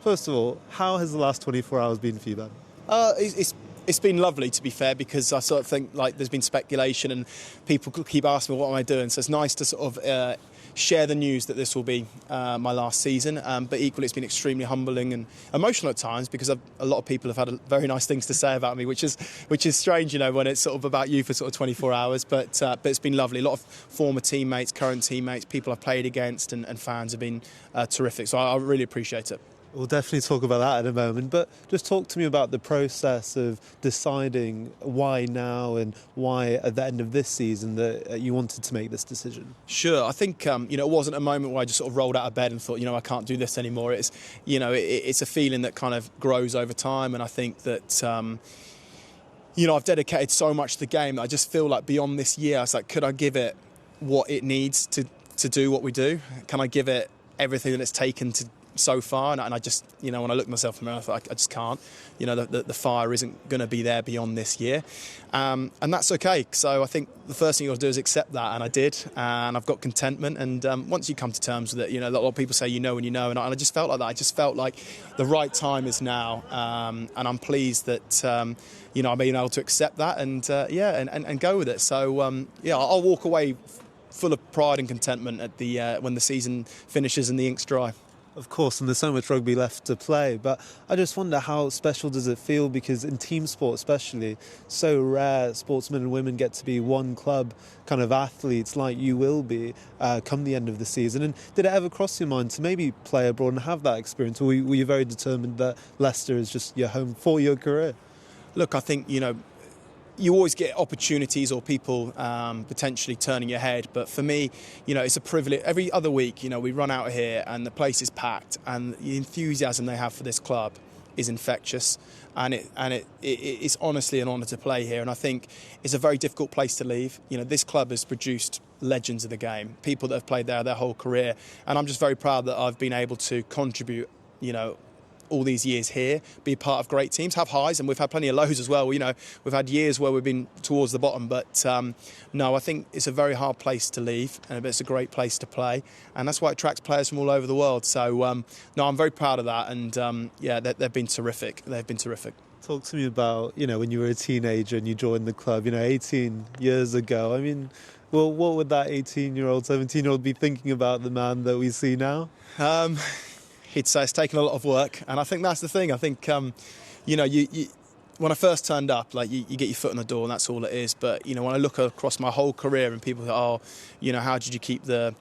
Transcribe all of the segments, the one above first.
First of all, how has the last 24 hours been for you, Ben? It's been lovely, to be fair, because I sort of think like there's been speculation and people keep asking me what am I doing. So it's nice to sort of share the news that this will be my last season. But equally, it's been extremely humbling and emotional at times because a lot of people have had very nice things to say about me, which is strange, when it's sort of about you for sort of 24 hours. But it's been lovely. A lot of former teammates, current teammates, people I've played against, and fans have been terrific. So I really appreciate it. We'll definitely talk about that in a moment, but just talk to me about the process of deciding why now and why at the end of this season that you wanted to make this decision. Sure, I think it wasn't a moment where I just sort of rolled out of bed and thought, I can't do this anymore. It's it's a feeling that kind of grows over time, and I think that I've dedicated so much to the game that I just feel like beyond this year, I was like, could I give it what it needs to do what we do? Can I give it everything that it's taken to so far? And I just, when I look at myself in the mirror, I thought I just can't. The fire isn't going to be there beyond this year, and that's okay. So I think the first thing you've got to do is accept that, and I did, and I've got contentment. And once you come to terms with it, a lot of people say when you know, and I just felt like that. I just felt like the right time is now, and I'm pleased that I've been able to accept that and go with it. So I'll walk away full of pride and contentment at the when the season finishes and the ink's dry. Of course, and there's so much rugby left to play, but I just wonder how special does it feel, because in team sport especially, so rare sportsmen and women get to be one club kind of athletes like you will be come the end of the season. And did it ever cross your mind to maybe play abroad and have that experience, or were you very determined that Leicester is just your home for your career? Look, I think, you always get opportunities or people potentially turning your head. But for me, it's a privilege. Every other week, we run out here and the place is packed, and the enthusiasm they have for this club is infectious. And it's honestly an honour to play here. And I think it's a very difficult place to leave. This club has produced legends of the game, people that have played there their whole career. And I'm just very proud that I've been able to contribute, all these years here, be part of great teams, have highs, and we've had plenty of lows as well. We've had years where we've been towards the bottom, but no, I think it's a very hard place to leave, and it's a great place to play, and that's why it attracts players from all over the world. So no, I'm very proud of that, and they've been terrific. They've been terrific. Talk to me about, when you were a teenager and you joined the club, 18 years ago. I mean, well, what would that 18-year-old, 17-year-old be thinking about the man that we see now? He'd say it's taken a lot of work, and I think that's the thing. I think, you when I first turned up, like you get your foot in the door, and that's all it is. But when I look across my whole career, and people go, how did you keep the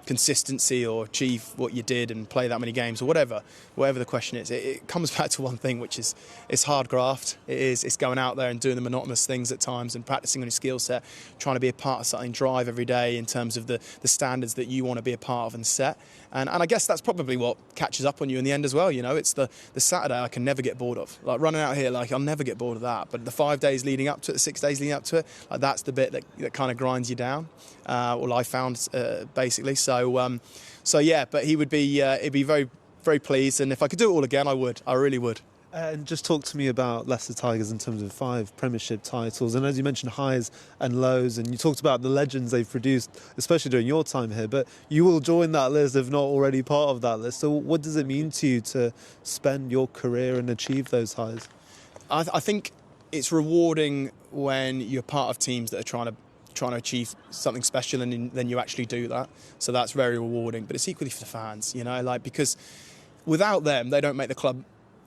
consistency or achieve what you did and play that many games or whatever the question is, it comes back to one thing, which is it's hard graft. It's going out there and doing the monotonous things at times and practicing on your skill set, trying to be a part of something, drive every day in terms of the standards that you want to be a part of and set. And I guess that's probably what catches up on you in the end as well. It's the Saturday I can never get bored of. Like running out here, like I'll never get bored of that. But the 5 days leading up to it, the 6 days leading up to it, like that's the bit that kind of grinds you down. Well, I found basically. So yeah, but he'd be very, very pleased. And if I could do it all again, I would. I really would. And just talk to me about Leicester Tigers in terms of 5 Premiership titles. And as you mentioned, highs and lows, and you talked about the legends they've produced, especially during your time here, but you will join that list if not already part of that list. So what does it mean to you to spend your career and achieve those highs? I think it's rewarding when you're part of teams that are trying to achieve something special, and then you actually do that. So that's very rewarding. But it's equally for the fans, because without them, they don't make the club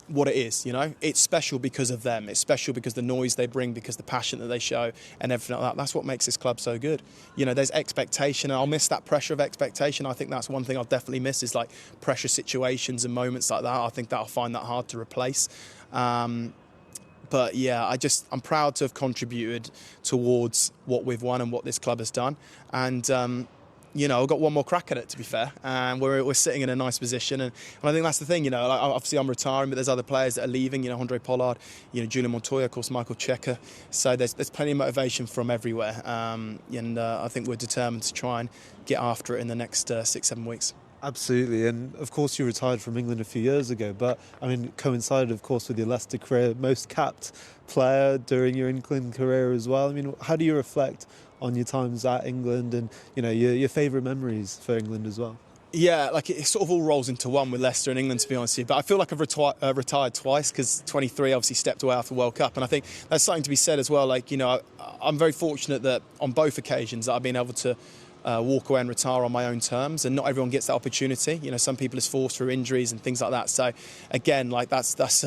what it is. It's special because of them. It's special because the noise they bring, because the passion that they show, and everything like that. That's what makes this club so good. There's expectation, and I'll miss that pressure of expectation. I think that's one thing I'll definitely miss, is like pressure situations and moments like that. I think that I'll find that hard to replace. But yeah, I'm proud to have contributed towards what we've won and what this club has done. And I've got one more crack at it, to be fair, and we're sitting in a nice position, and I think that's the thing. Obviously I'm retiring, but there's other players that are leaving. Andre Pollard, Julian Montoya, of course, Michael Cheika. So there's plenty of motivation from everywhere, and I think we're determined to try and get after it in the next 6-7 weeks. Absolutely, and of course you retired from England a few years ago, but coincided of course with your Leicester career, most capped player during your England career as well. How do you reflect on your times at England and your favourite memories for England as well? Yeah, like it sort of all rolls into one with Leicester and England, to be honest with you. But I feel like I've retired twice, because 23 obviously stepped away after the World Cup, and I think there's something to be said as well. Like, you know, I'm very fortunate that on both occasions that I've been able to walk away and retire on my own terms, and not everyone gets that opportunity. You know, some people is forced through injuries and things like that. So again, like that's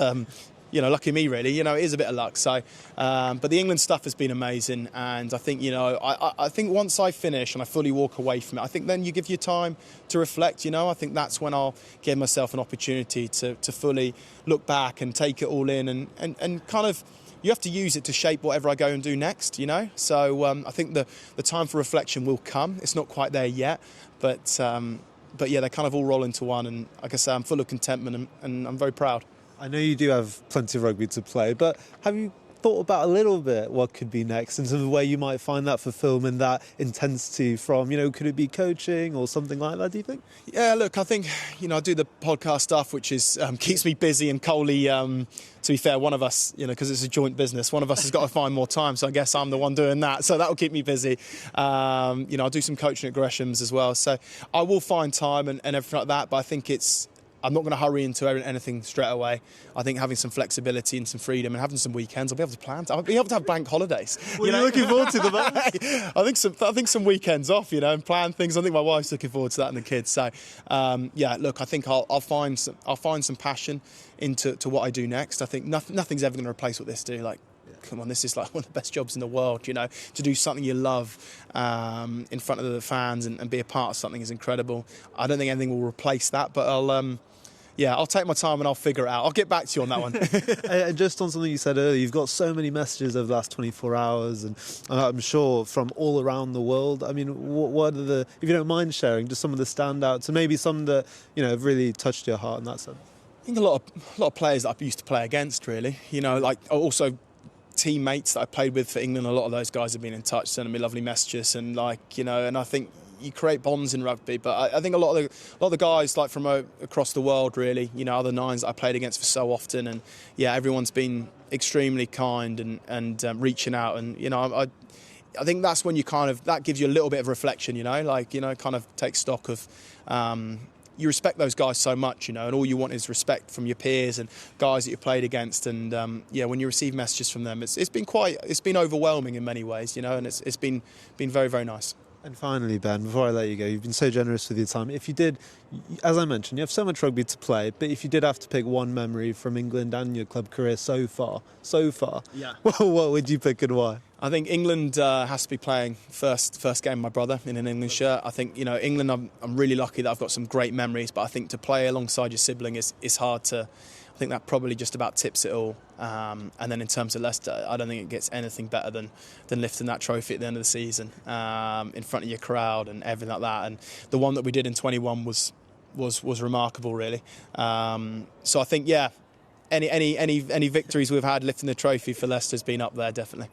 you know, lucky me really. You know, it is a bit of luck. So, but the England stuff has been amazing, and I think, you know, I think once I finish and I fully walk away from it, I think then you give your time to reflect. You know, I think that's when I'll give myself an opportunity to fully look back and take it all in, and kind of, you have to use it to shape whatever I go and do next, you know. So I think the time for reflection will come. It's not quite there yet, but yeah, they kind of all roll into one. And like I say, I'm full of contentment, and I'm very proud. I know you do have plenty of rugby to play, but have you thought about a little bit what could be next in terms of where you might find that fulfilment, that intensity from? You know, could it be coaching or something like that, do you think? Yeah, look, I think, you know, I do the podcast stuff, which is keeps me busy, and Coley, to be fair, one of us, you know, because it's a joint business, one of us has got to find more time, so I guess I'm the one doing that, so that will keep me busy. You know, I'll do some coaching at Gresham's as well, so I will find time and everything like that, but I think I'm not going to hurry into anything straight away. I think having some flexibility and some freedom and having some weekends, I'll be able to plan. I'll be able to have bank holidays. What are you looking forward to the most? I think some weekends off, you know, and plan things. I think my wife's looking forward to that, and the kids. So, yeah, look, I think I'll find some passion into what I do next. I think nothing's ever going to replace what this do. Like, come on, this is like one of the best jobs in the world, you know. To do something you love in front of the fans and be a part of something is incredible. I don't think anything will replace that, but I'll take my time and I'll figure it out. I'll get back to you on that one. And just on something you said earlier, you've got so many messages over the last 24 hours, and I'm sure from all around the world. I mean, what are if you don't mind sharing, just some of the standouts, and maybe some that, you know, have really touched your heart in that sense? I think a lot of players that I used to play against, really. You know, like also teammates that I played with for England. A lot of those guys have been in touch, sending me lovely messages, and like, you know, and I think you create bonds in rugby, but I think a lot of the guys, like from across the world, really, you know, other nines that I played against for so often, and yeah, everyone's been extremely kind and reaching out, and you know, I think that's when that gives you a little bit of reflection, you know, like, you know, kind of take stock of. You respect those guys so much, you know, and all you want is respect from your peers and guys that you played against. And yeah, when you receive messages from them, it's been overwhelming in many ways, you know, and it's been very, very nice. And finally, Ben, before I let you go, you've been so generous with your time. If you did, as I mentioned, you have so much rugby to play, but if you did have to pick one memory from England and your club career so far, yeah, what would you pick and why? I think England has to be playing first game with my brother in an England shirt. I think, you know, England, I'm really lucky that I've got some great memories, but I think to play alongside your sibling is hard to. I think that probably just about tips it all. And then in terms of Leicester, I don't think it gets anything better than lifting that trophy at the end of the season in front of your crowd and everything like that. And the one that we did in 21 was remarkable, really. So I think, yeah, any victories we've had lifting the trophy for Leicester has been up there, definitely.